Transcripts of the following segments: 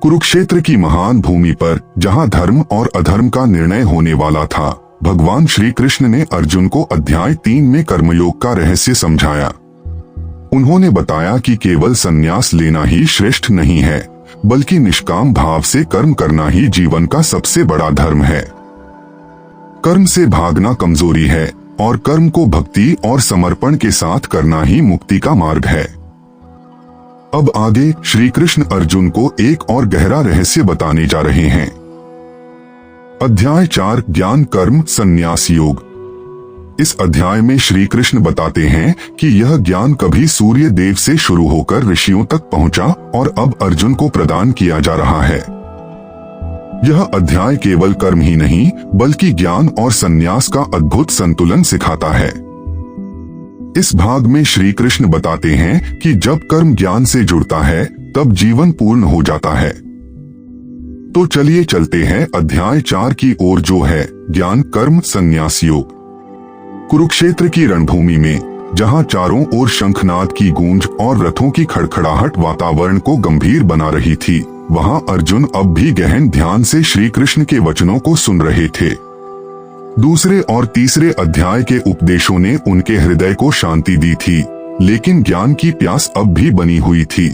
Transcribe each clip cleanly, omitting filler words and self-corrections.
कुरुक्षेत्र की महान भूमि पर जहां धर्म और अधर्म का निर्णय होने वाला था, भगवान श्री कृष्ण ने अर्जुन को अध्याय 3 में कर्मयोग का रहस्य समझाया। उन्होंने बताया कि केवल संन्यास लेना ही श्रेष्ठ नहीं है, बल्कि निष्काम भाव से कर्म करना ही जीवन का सबसे बड़ा धर्म है। कर्म से भागना कमजोरी है और कर्म को भक्ति और समर्पण के साथ करना ही मुक्ति का मार्ग है। अब आगे श्री कृष्ण अर्जुन को एक और गहरा रहस्य बताने जा रहे हैं। अध्याय 4 ज्ञान कर्म संन्यास योग। इस अध्याय में श्री कृष्ण बताते हैं कि यह ज्ञान कभी सूर्य देव से शुरू होकर ऋषियों तक पहुंचा और अब अर्जुन को प्रदान किया जा रहा है। यह अध्याय केवल कर्म ही नहीं बल्कि ज्ञान और संन्यास का अद्भुत संतुलन सिखाता है। इस भाग में श्री कृष्ण बताते हैं कि जब कर्म ज्ञान से जुड़ता है तब जीवन पूर्ण हो जाता है। तो चलिए चलते हैं अध्याय 4 की ओर, जो है ज्ञान कर्म संन्यास योग। कुरुक्षेत्र की रणभूमि में जहां चारों ओर शंखनाद की गूंज और रथों की खड़खड़ाहट वातावरण को गंभीर बना रही थी, वहां अर्जुन अब भी गहन ध्यान से श्री कृष्ण के वचनों को सुन रहे थे। दूसरे और तीसरे अध्याय के उपदेशों ने उनके हृदय को शांति दी थी, लेकिन ज्ञान की प्यास अब भी बनी हुई थी।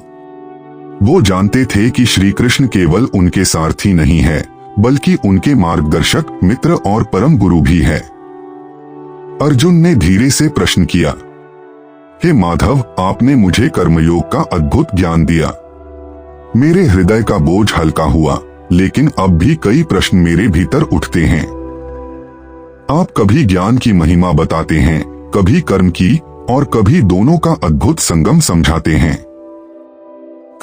वो जानते थे कि श्री कृष्ण केवल उनके सारथी नहीं है, बल्कि उनके मार्गदर्शक, मित्र और परम गुरु भी है। अर्जुन ने धीरे से प्रश्न किया, हे माधव, आपने मुझे कर्मयोग का अद्भुत ज्ञान दिया। मेरे हृदय का बोझ हल्का हुआ, लेकिन अब भी कई प्रश्न मेरे भीतर उठते हैं। आप कभी ज्ञान की महिमा बताते हैं, कभी कर्म की और कभी दोनों का अद्भुत संगम समझाते हैं।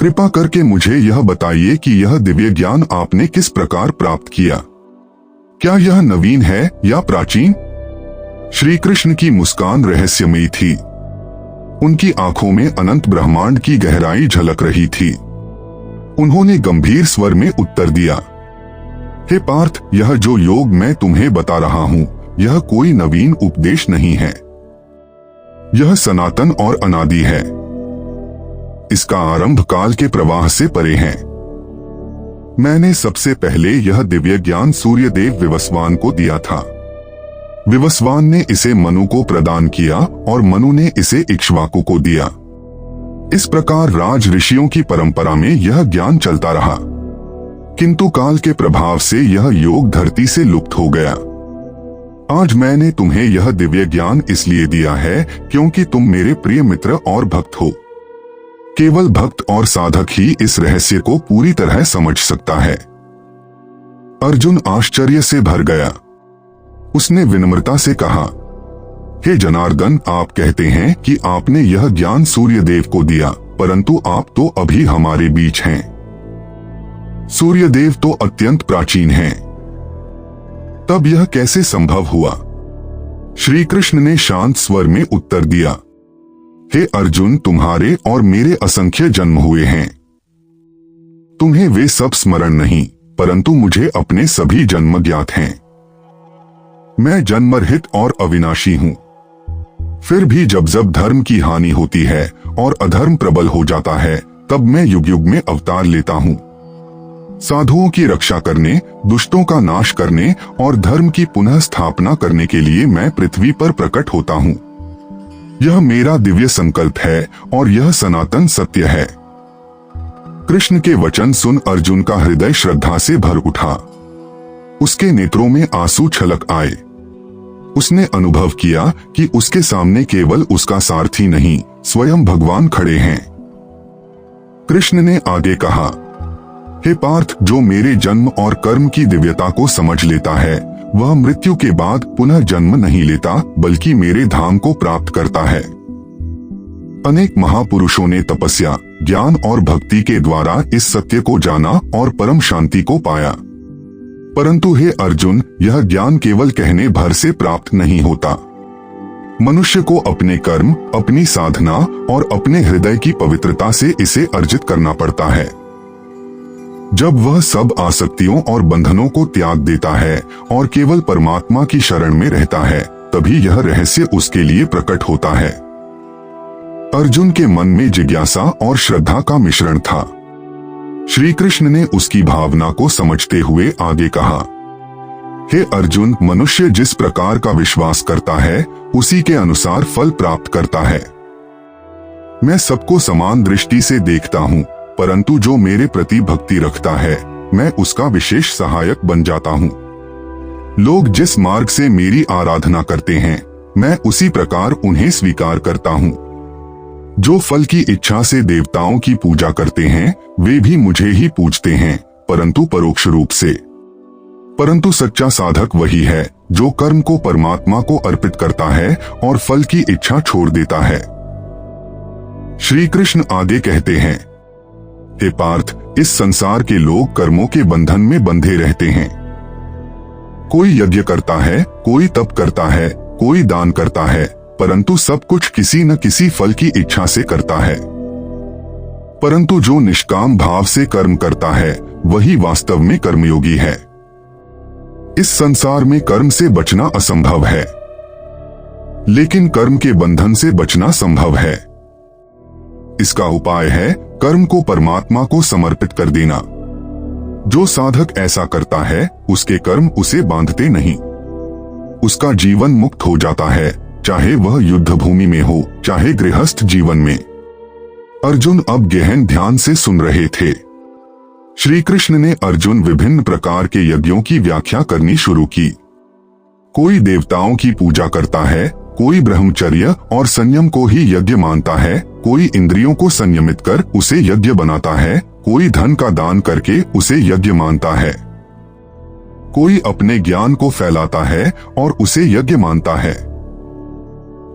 कृपा करके मुझे यह बताइए कि यह दिव्य ज्ञान आपने किस प्रकार प्राप्त किया। क्या यह नवीन है या प्राचीन? श्री कृष्ण की मुस्कान रहस्यमयी थी। उनकी आंखों में अनंत ब्रह्मांड की गहराई झलक रही थी। उन्होंने गंभीर स्वर में उत्तर दिया, हे पार्थ, यह जो योग मैं तुम्हें बता रहा हूँ, यह कोई नवीन उपदेश नहीं है। यह सनातन और अनादि है। इसका आरंभ काल के प्रवाह से परे है। मैंने सबसे पहले यह दिव्य ज्ञान सूर्यदेव विवस्वान को दिया था। विवस्वान ने इसे मनु को प्रदान किया और मनु ने इसे इक्ष्वाकु को दिया। इस प्रकार राज ऋषियों की परंपरा में यह ज्ञान चलता रहा, किंतु काल के प्रभाव से यह योग धरती से लुप्त हो गया। आज मैंने तुम्हें यह दिव्य ज्ञान इसलिए दिया है क्योंकि तुम मेरे प्रिय मित्र और भक्त हो। केवल भक्त और साधक ही इस रहस्य को पूरी तरह समझ सकता है। अर्जुन आश्चर्य से भर गया। उसने विनम्रता से कहा, हे जनार्दन, आप कहते हैं कि आपने यह ज्ञान सूर्यदेव को दिया, परंतु आप तो अभी हमारे बीच हैं। सूर्यदेव तो अत्यंत प्राचीन हैं। तब यह कैसे संभव हुआ? श्री कृष्ण ने शांत स्वर में उत्तर दिया, हे अर्जुन, तुम्हारे और मेरे असंख्य जन्म हुए हैं। तुम्हें वे सब स्मरण नहीं, परंतु मुझे अपने सभी जन्म ज्ञात हैं। मैं जन्मरहित और अविनाशी हूं। फिर भी जब जब धर्म की हानि होती है और अधर्म प्रबल हो जाता है, तब मैं युग युग में अवतार लेता हूं। साधुओं की रक्षा करने, दुष्टों का नाश करने और धर्म की पुनः स्थापना करने के लिए मैं पृथ्वी पर प्रकट होता हूं। यह मेरा दिव्य संकल्प है और यह सनातन सत्य है। कृष्ण के वचन सुन अर्जुन का हृदय श्रद्धा से भर उठा। उसके नेत्रों में आंसू छलक आए। उसने अनुभव किया कि उसके सामने केवल उसका सारथी नहीं, स्वयं भगवान खड़े हैं। कृष्ण ने आगे कहा, हे पार्थ, जो मेरे जन्म और कर्म की दिव्यता को समझ लेता है, वह मृत्यु के बाद पुनः जन्म नहीं लेता, बल्कि मेरे धाम को प्राप्त करता है। अनेक महापुरुषों ने तपस्या, ज्ञान और भक्ति के द्वारा इस सत्य को जाना और परम शांति को पाया। परंतु हे अर्जुन, यह ज्ञान केवल कहने भर से प्राप्त नहीं होता। मनुष्य को अपने कर्म, अपनी साधना और अपने हृदय की पवित्रता से इसे अर्जित करना पड़ता है। जब वह सब आसक्तियों और बंधनों को त्याग देता है और केवल परमात्मा की शरण में रहता है, तभी यह रहस्य उसके लिए प्रकट होता है। अर्जुन के मन में जिज्ञासा और श्रद्धा का मिश्रण था। श्री कृष्ण ने उसकी भावना को समझते हुए आगे कहा, हे अर्जुन, मनुष्य जिस प्रकार का विश्वास करता है उसी के अनुसार फल प्राप्त करता है। मैं सबको समान दृष्टि से देखता हूँ, परंतु जो मेरे प्रति भक्ति रखता है मैं उसका विशेष सहायक बन जाता हूँ। लोग जिस मार्ग से मेरी आराधना करते हैं मैं उसी प्रकार उन्हें स्वीकार करता हूँ। जो फल की इच्छा से देवताओं की पूजा करते हैं वे भी मुझे ही पूजते हैं, परंतु परोक्ष रूप से। परंतु सच्चा साधक वही है जो कर्म को परमात्मा को अर्पित करता है और फल की इच्छा छोड़ देता है। श्री कृष्ण आगे कहते हैं, हे पार्थ, इस संसार के लोग कर्मों के बंधन में बंधे रहते हैं। कोई यज्ञ करता है, कोई तप करता है, कोई दान करता है, परंतु सब कुछ किसी न किसी फल की इच्छा से करता है। परंतु जो निष्काम भाव से कर्म करता है वही वास्तव में कर्मयोगी है। इस संसार में कर्म से बचना असंभव है, लेकिन कर्म के बंधन से बचना संभव है। इसका उपाय है कर्म को परमात्मा को समर्पित कर देना। जो साधक ऐसा करता है उसके कर्म उसे बांधते नहीं। उसका जीवन मुक्त हो जाता है, चाहे वह युद्ध भूमि में हो चाहे गृहस्थ जीवन में। अर्जुन अब गहन ध्यान से सुन रहे थे। श्री कृष्ण ने अर्जुन विभिन्न प्रकार के यज्ञों की व्याख्या करनी शुरू की। कोई देवताओं की पूजा करता है, कोई ब्रह्मचर्य और संयम को ही यज्ञ मानता है, कोई इंद्रियों को संयमित कर उसे यज्ञ बनाता है, कोई धन का दान करके उसे यज्ञ मानता है, कोई अपने ज्ञान को फैलाता है और उसे यज्ञ मानता है।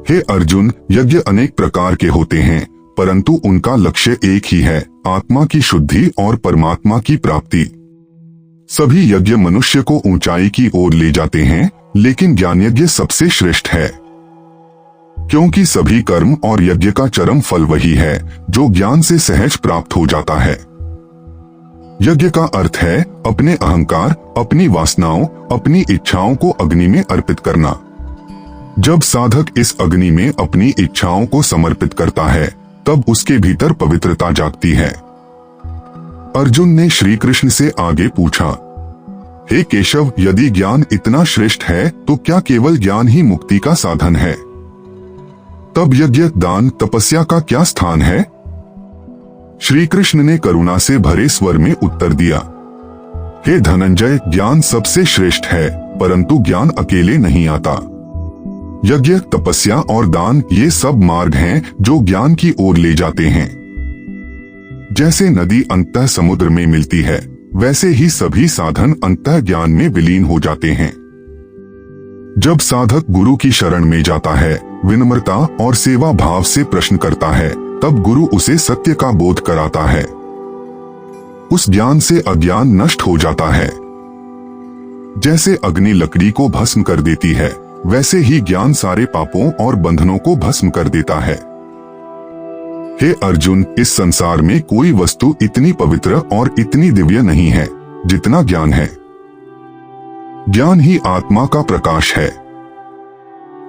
हे अर्जुन, यज्ञ अनेक प्रकार के होते हैं, परंतु उनका लक्ष्य एक ही है, आत्मा की शुद्धि और परमात्मा की प्राप्ति। सभी यज्ञ मनुष्य को ऊंचाई की ओर ले जाते हैं, लेकिन ज्ञान यज्ञ सबसे श्रेष्ठ है, क्योंकि सभी कर्म और यज्ञ का चरम फल वही है जो ज्ञान से सहज प्राप्त हो जाता है। यज्ञ का अर्थ है अपने अहंकार, अपनी वासनाओं, अपनी इच्छाओं को अग्नि में अर्पित करना। जब साधक इस अग्नि में अपनी इच्छाओं को समर्पित करता है तब उसके भीतर पवित्रता जागती है। अर्जुन ने श्री कृष्ण से आगे पूछा, हे केशव, यदि ज्ञान इतना श्रेष्ठ है तो क्या केवल ज्ञान ही मुक्ति का साधन है? तब यज्ञ, दान, तपस्या का क्या स्थान है? श्री कृष्ण ने करुणा से भरे स्वर में उत्तर दिया, हे धनंजय, ज्ञान सबसे श्रेष्ठ है, परंतु ज्ञान अकेले नहीं आता। यज्ञ, तपस्या और दान ये सब मार्ग हैं जो ज्ञान की ओर ले जाते हैं। जैसे नदी अंततः समुद्र में मिलती है, वैसे ही सभी साधन अंततः ज्ञान में विलीन हो जाते हैं। जब साधक गुरु की शरण में जाता है, विनम्रता और सेवा भाव से प्रश्न करता है, तब गुरु उसे सत्य का बोध कराता है। उस ज्ञान से अज्ञान नष्ट हो जाता है। जैसे अग्नि लकड़ी को भस्म कर देती है, वैसे ही ज्ञान सारे पापों और बंधनों को भस्म कर देता है। हे अर्जुन, इस संसार में कोई वस्तु इतनी पवित्र और इतनी दिव्य नहीं है जितना ज्ञान है। ज्ञान ही आत्मा का प्रकाश है।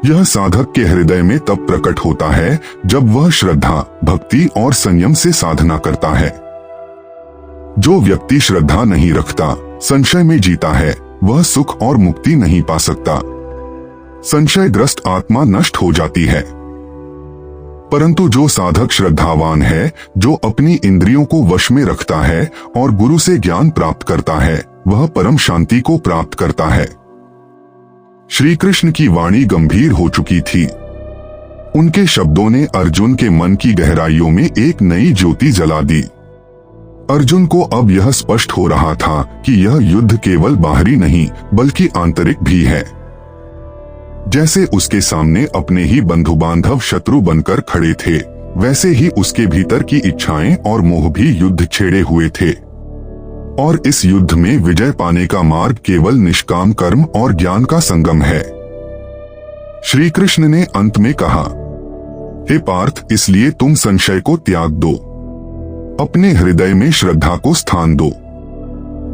यह साधक के हृदय में तब प्रकट होता है जब वह श्रद्धा, भक्ति और संयम से साधना करता है। जो व्यक्ति श्रद्धा नहीं रखता, संशय में जीता है, वह सुख और मुक्ति नहीं पा सकता। संशयग्रस्त आत्मा नष्ट हो जाती है। परंतु जो साधक श्रद्धावान है, जो अपनी इंद्रियों को वश में रखता है और गुरु से ज्ञान प्राप्त करता है, वह परम शांति को प्राप्त करता है। श्री कृष्ण की वाणी गंभीर हो चुकी थी। उनके शब्दों ने अर्जुन के मन की गहराइयों में एक नई ज्योति जला दी। अर्जुन को अब यह स्पष्ट हो रहा था कि यह युद्ध केवल बाहरी नहीं बल्कि आंतरिक भी है। जैसे उसके सामने अपने ही बंधु बांधव शत्रु बनकर खड़े थे, वैसे ही उसके भीतर की इच्छाएं और मोह भी युद्ध छेड़े हुए थे। और इस युद्ध में विजय पाने का मार्ग केवल निष्काम कर्म और ज्ञान का संगम है। श्री कृष्ण ने अंत में कहा, हे पार्थ, इसलिए तुम संशय को त्याग दो, अपने हृदय में श्रद्धा को स्थान दो।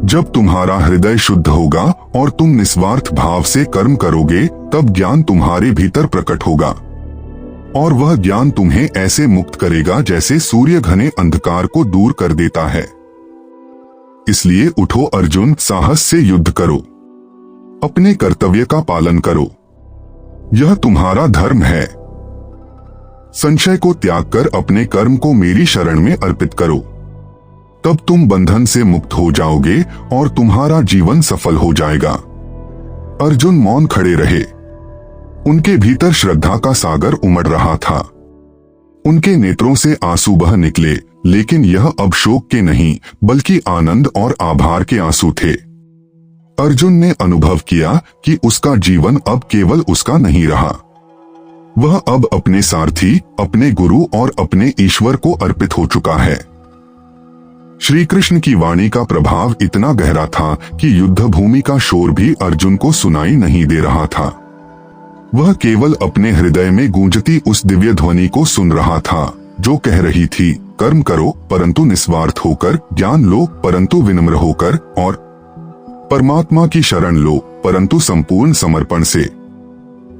जब तुम्हारा हृदय शुद्ध होगा और तुम निस्वार्थ भाव से कर्म करोगे, तब ज्ञान तुम्हारे भीतर प्रकट होगा और वह ज्ञान तुम्हें ऐसे मुक्त करेगा जैसे सूर्य घने अंधकार को दूर कर देता है। इसलिए उठो अर्जुन, साहस से युद्ध करो, अपने कर्तव्य का पालन करो, यह तुम्हारा धर्म है। संशय को त्याग कर अपने कर्म को मेरी शरण में अर्पित करो, तब तुम बंधन से मुक्त हो जाओगे और तुम्हारा जीवन सफल हो जाएगा। अर्जुन मौन खड़े रहे। उनके भीतर श्रद्धा का सागर उमड़ रहा था। उनके नेत्रों से आंसू बह निकले, लेकिन यह अब शोक के नहीं बल्कि आनंद और आभार के आंसू थे। अर्जुन ने अनुभव किया कि उसका जीवन अब केवल उसका नहीं रहा, वह अब अपने सारथी, अपने गुरु और अपने ईश्वर को अर्पित हो चुका है। श्री कृष्ण की वाणी का प्रभाव इतना गहरा था कि युद्ध भूमि का शोर भी अर्जुन को सुनाई नहीं दे रहा था। वह केवल अपने हृदय में गूंजती उस दिव्य ध्वनि को सुन रहा था, जो कह रही थी, कर्म करो परंतु निस्वार्थ होकर, ज्ञान लो परंतु विनम्र होकर, और परमात्मा की शरण लो परंतु संपूर्ण समर्पण से।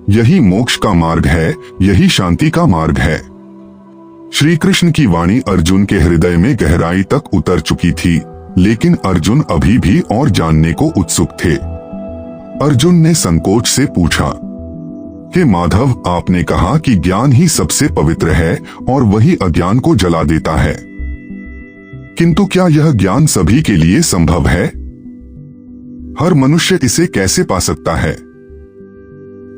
यही मोक्ष का मार्ग है, यही शांति का मार्ग है। श्री कृष्ण की वाणी अर्जुन के हृदय में गहराई तक उतर चुकी थी, लेकिन अर्जुन अभी भी और जानने को उत्सुक थे। अर्जुन ने संकोच से पूछा कि माधव, आपने कहा कि ज्ञान ही सबसे पवित्र है और वही अज्ञान को जला देता है, किंतु क्या यह ज्ञान सभी के लिए संभव है? हर मनुष्य इसे कैसे पा सकता है?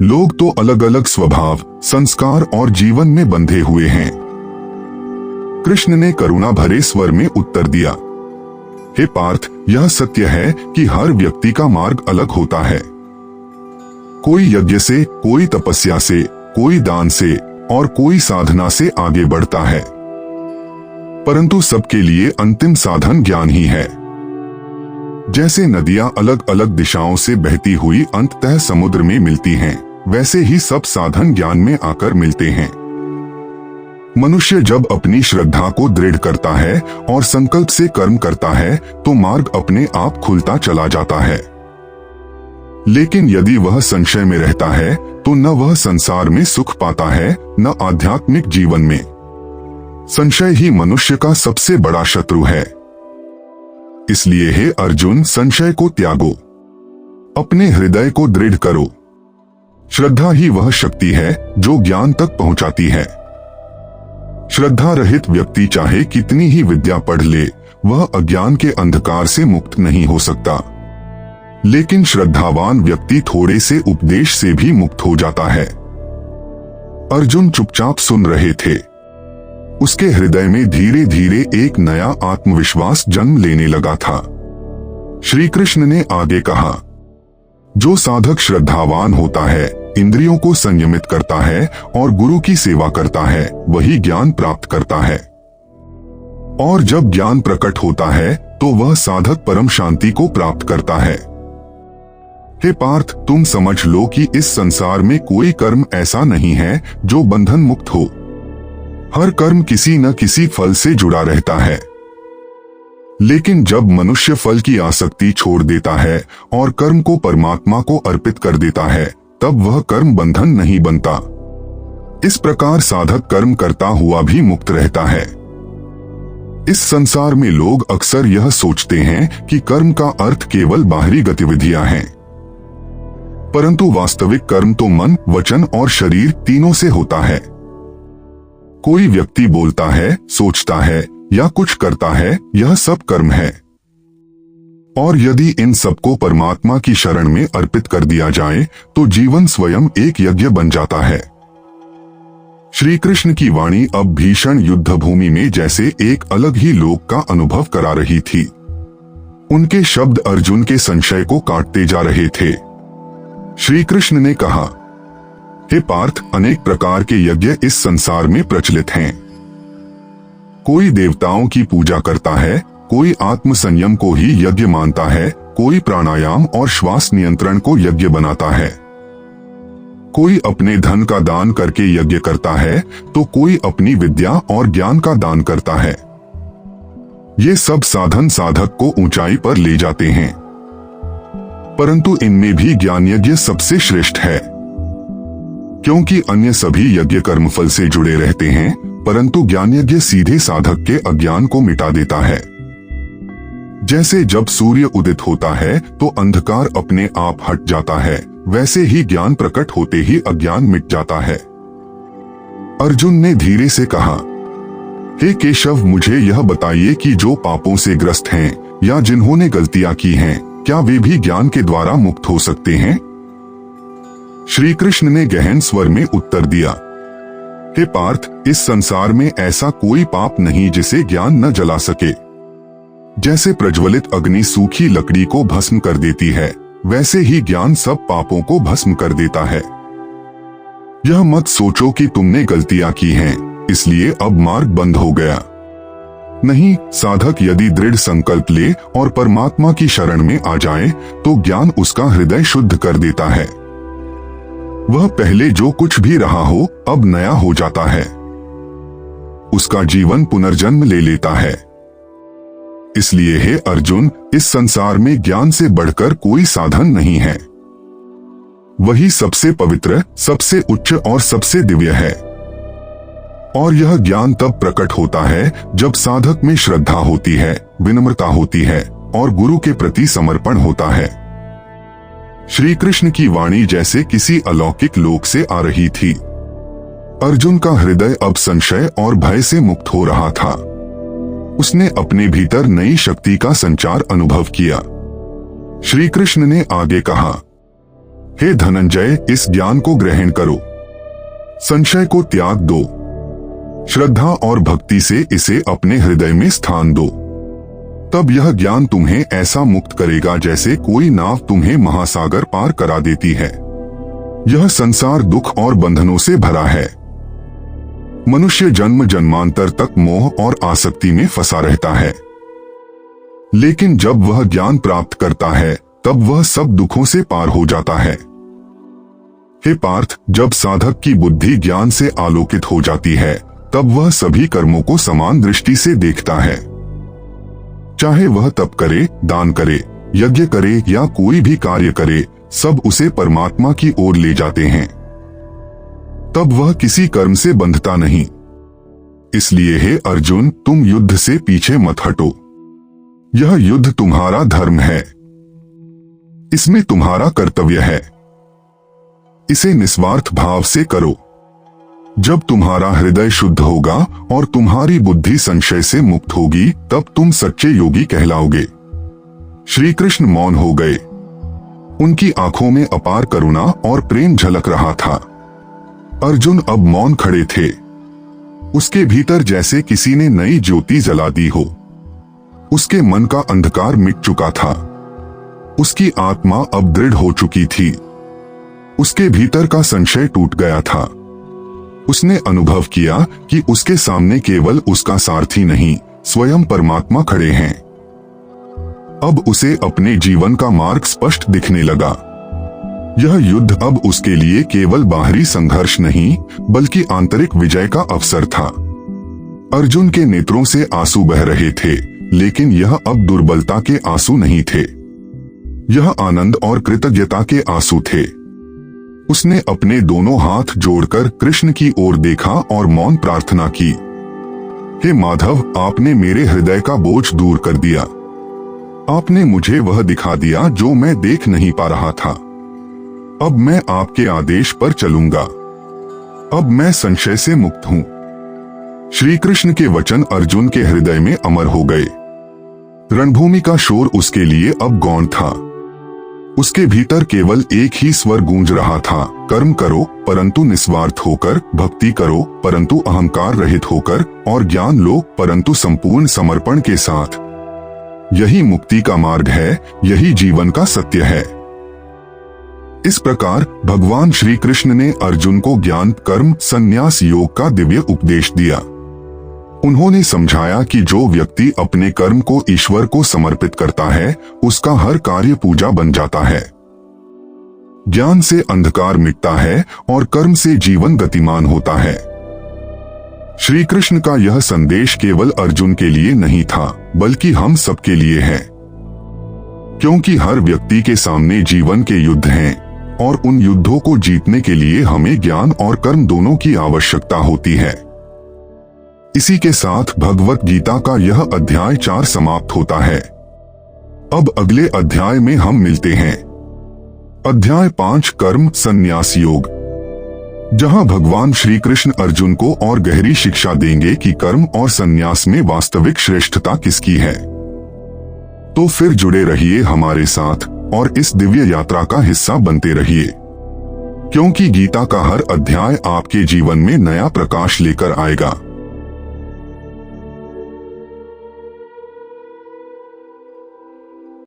लोग तो अलग अलग स्वभाव, संस्कार और जीवन में बंधे हुए हैं। कृष्ण ने करुणा भरे स्वर में उत्तर दिया, हे पार्थ, यह सत्य है कि हर व्यक्ति का मार्ग अलग होता है। कोई यज्ञ से, कोई तपस्या से, कोई दान से और कोई साधना से आगे बढ़ता है, परंतु सबके लिए अंतिम साधन ज्ञान ही है। जैसे नदियां अलग अलग दिशाओं से बहती हुई अंततः समुद्र में मिलती हैं, वैसे ही सब साधन ज्ञान में आकर मिलते हैं। मनुष्य जब अपनी श्रद्धा को दृढ़ करता है और संकल्प से कर्म करता है तो मार्ग अपने आप खुलता चला जाता है। लेकिन यदि वह संशय में रहता है तो न वह संसार में सुख पाता है, न आध्यात्मिक जीवन में। संशय ही मनुष्य का सबसे बड़ा शत्रु है। इसलिए हे अर्जुन, संशय को त्यागो, अपने हृदय को दृढ़ करो। श्रद्धा ही वह शक्ति है जो ज्ञान तक पहुंचाती है। श्रद्धा रहित व्यक्ति चाहे कितनी ही विद्या पढ़ ले, वह अज्ञान के अंधकार से मुक्त नहीं हो सकता। लेकिन श्रद्धावान व्यक्ति थोड़े से उपदेश से भी मुक्त हो जाता है। अर्जुन चुपचाप सुन रहे थे। उसके हृदय में धीरे धीरे एक नया आत्मविश्वास जन्म लेने लगा था। श्री कृष्ण ने आगे कहा, जो साधक श्रद्धावान होता है, इंद्रियों को संयमित करता है और गुरु की सेवा करता है, वही ज्ञान प्राप्त करता है। और जब ज्ञान प्रकट होता है तो वह साधक परम शांति को प्राप्त करता है। हे पार्थ, तुम समझ लो कि इस संसार में कोई कर्म ऐसा नहीं है जो बंधन मुक्त हो। हर कर्म किसी न किसी फल से जुड़ा रहता है। लेकिन जब मनुष्य फल की आसक्ति छोड़ देता है और कर्म को परमात्मा को अर्पित कर देता है, तब वह कर्म बंधन नहीं बनता। इस प्रकार साधक कर्म करता हुआ भी मुक्त रहता है। इस संसार में लोग अक्सर यह सोचते हैं कि कर्म का अर्थ केवल बाहरी गतिविधियां हैं, परंतु वास्तविक कर्म तो मन, वचन और शरीर तीनों से होता है। कोई व्यक्ति बोलता है, सोचता है या कुछ करता है, यह सब कर्म है। और यदि इन सबको परमात्मा की शरण में अर्पित कर दिया जाए तो जीवन स्वयं एक यज्ञ बन जाता है। श्री कृष्ण की वाणी अब भीषण युद्ध भूमि में जैसे एक अलग ही लोक का अनुभव करा रही थी। उनके शब्द अर्जुन के संशय को काटते जा रहे थे। श्री कृष्ण ने कहा, हे पार्थ, अनेक प्रकार के यज्ञ इस संसार में प्रचलित हैं। कोई देवताओं की पूजा करता है, कोई आत्म संयम को ही यज्ञ मानता है, कोई प्राणायाम और श्वास नियंत्रण को यज्ञ बनाता है। कोई अपने धन का दान करके यज्ञ करता है तो कोई अपनी विद्या और ज्ञान का दान करता है। ये सब साधन साधक को ऊंचाई पर ले जाते हैं, परंतु इनमें भी ज्ञान यज्ञ सबसे श्रेष्ठ है, क्योंकि अन्य सभी यज्ञ कर्मफल से जुड़े रहते हैं, परंतु ज्ञान यज्ञ सीधे साधक के अज्ञान को मिटा देता है। जैसे जब सूर्य उदित होता है तो अंधकार अपने आप हट जाता है, वैसे ही ज्ञान प्रकट होते ही अज्ञान मिट जाता है। अर्जुन ने धीरे से कहा, हे केशव, मुझे यह बताइए कि जो पापों से ग्रस्त हैं या जिन्होंने गलतियां की हैं, क्या वे भी ज्ञान के द्वारा मुक्त हो सकते हैं? श्री कृष्ण ने गहन स्वर में उत्तर दिया, हे पार्थ, इस संसार में ऐसा कोई पाप नहीं जिसे ज्ञान न जला सके। जैसे प्रज्वलित अग्नि सूखी लकड़ी को भस्म कर देती है, वैसे ही ज्ञान सब पापों को भस्म कर देता है। यह मत सोचो कि तुमने गलतियां की हैं, इसलिए अब मार्ग बंद हो गया। नहीं, साधक यदि दृढ़ संकल्प ले और परमात्मा की शरण में आ जाए तो ज्ञान उसका हृदय शुद्ध कर देता है। वह पहले जो कुछ भी रहा हो अब नया हो जाता है। उसका जीवन पुनर्जन्म ले लेता है। इसलिए हे अर्जुन, इस संसार में ज्ञान से बढ़कर कोई साधन नहीं है। वही सबसे पवित्र, सबसे उच्च और सबसे दिव्य है। और यह ज्ञान तब प्रकट होता है जब साधक में श्रद्धा होती है, विनम्रता होती है और गुरु के प्रति समर्पण होता है। श्री कृष्ण की वाणी जैसे किसी अलौकिक लोक से आ रही थी। अर्जुन का हृदय अब संशय और भय से मुक्त हो रहा था। उसने अपने भीतर नई शक्ति का संचार अनुभव किया। श्री कृष्ण ने आगे कहा, हे धनंजय, इस ज्ञान को ग्रहण करो, संशय को त्याग दो, श्रद्धा और भक्ति से इसे अपने हृदय में स्थान दो। तब यह ज्ञान तुम्हें ऐसा मुक्त करेगा जैसे कोई नाव तुम्हें महासागर पार करा देती है। यह संसार दुख और बंधनों से भरा है। मनुष्य जन्म जन्मांतर तक मोह और आसक्ति में फंसा रहता है, लेकिन जब वह ज्ञान प्राप्त करता है तब वह सब दुखों से पार हो जाता है। हे पार्थ, जब साधक की बुद्धि ज्ञान से आलोकित हो जाती है तब वह सभी कर्मों को समान दृष्टि से देखता है। चाहे वह तप करे, दान करे, यज्ञ करे या कोई भी कार्य करे, सब उसे परमात्मा की ओर ले जाते हैं। तब वह किसी कर्म से बंधता नहीं। इसलिए हे अर्जुन, तुम युद्ध से पीछे मत हटो। यह युद्ध तुम्हारा धर्म है, इसमें तुम्हारा कर्तव्य है। इसे निस्वार्थ भाव से करो। जब तुम्हारा हृदय शुद्ध होगा और तुम्हारी बुद्धि संशय से मुक्त होगी, तब तुम सच्चे योगी कहलाओगे। श्री कृष्ण मौन हो गए। उनकी आंखों में अपार करुणा और प्रेम झलक रहा था। अर्जुन अब मौन खड़े थे। उसके भीतर जैसे किसी ने नई ज्योति जला दी हो। उसके मन का अंधकार मिट चुका था। उसकी आत्मा अब दृढ़ हो चुकी थी। उसके भीतर का संशय टूट गया था। उसने अनुभव किया कि उसके सामने केवल उसका सारथी नहीं, स्वयं परमात्मा खड़े हैं। अब उसे अपने जीवन का मार्ग स्पष्ट दिखने लगा। यह युद्ध अब उसके लिए केवल बाहरी संघर्ष नहीं, बल्कि आंतरिक विजय का अवसर था। अर्जुन के नेत्रों से आंसू बह रहे थे, लेकिन यह अब दुर्बलता के आंसू नहीं थे। यह आनंद और कृतज्ञता के आंसू थे। उसने अपने दोनों हाथ जोड़कर कृष्ण की ओर देखा और मौन प्रार्थना की, हे माधव, आपने मेरे हृदय का बोझ दूर कर दिया। आपने मुझे वह दिखा दिया जो मैं देख नहीं पा रहा था। अब मैं आपके आदेश पर चलूंगा। अब मैं संशय से मुक्त हूँ। श्री कृष्ण के वचन अर्जुन के हृदय में अमर हो गए। रणभूमि का शोर उसके लिए अब गौण था। उसके भीतर केवल एक ही स्वर गूंज रहा था, कर्म करो परंतु निस्वार्थ होकर, भक्ति करो परंतु अहंकार रहित होकर, और ज्ञान लो परंतु संपूर्ण समर्पण के साथ। यही मुक्ति का मार्ग है, यही जीवन का सत्य है। इस प्रकार भगवान श्री कृष्ण ने अर्जुन को ज्ञान, कर्म, संन्यास योग का दिव्य उपदेश दिया। उन्होंने समझाया कि जो व्यक्ति अपने कर्म को ईश्वर को समर्पित करता है, उसका हर कार्य पूजा बन जाता है। ज्ञान से अंधकार मिटता है और कर्म से जीवन गतिमान होता है। श्री कृष्ण का यह संदेश केवल अर्जुन के लिए नहीं था, बल्कि हम सबके लिए है। क्योंकि हर व्यक्ति के सामने जीवन के युद्ध हैं, और उन युद्धों को जीतने के लिए हमें ज्ञान और कर्म दोनों की आवश्यकता होती है। इसी के साथ भगवत गीता का यह अध्याय 4 समाप्त होता है। अब अगले अध्याय में हम मिलते हैं। अध्याय 5 कर्म संन्यास योग, जहां भगवान श्री कृष्ण अर्जुन को और गहरी शिक्षा देंगे कि कर्म और संन्यास में वास्तविक श्रेष्ठता किसकी है। तो फिर जुड़े रहिए हमारे साथ और इस दिव्य यात्रा का हिस्सा बनते रहिए, क्योंकि गीता का हर अध्याय आपके जीवन में नया प्रकाश लेकर आएगा।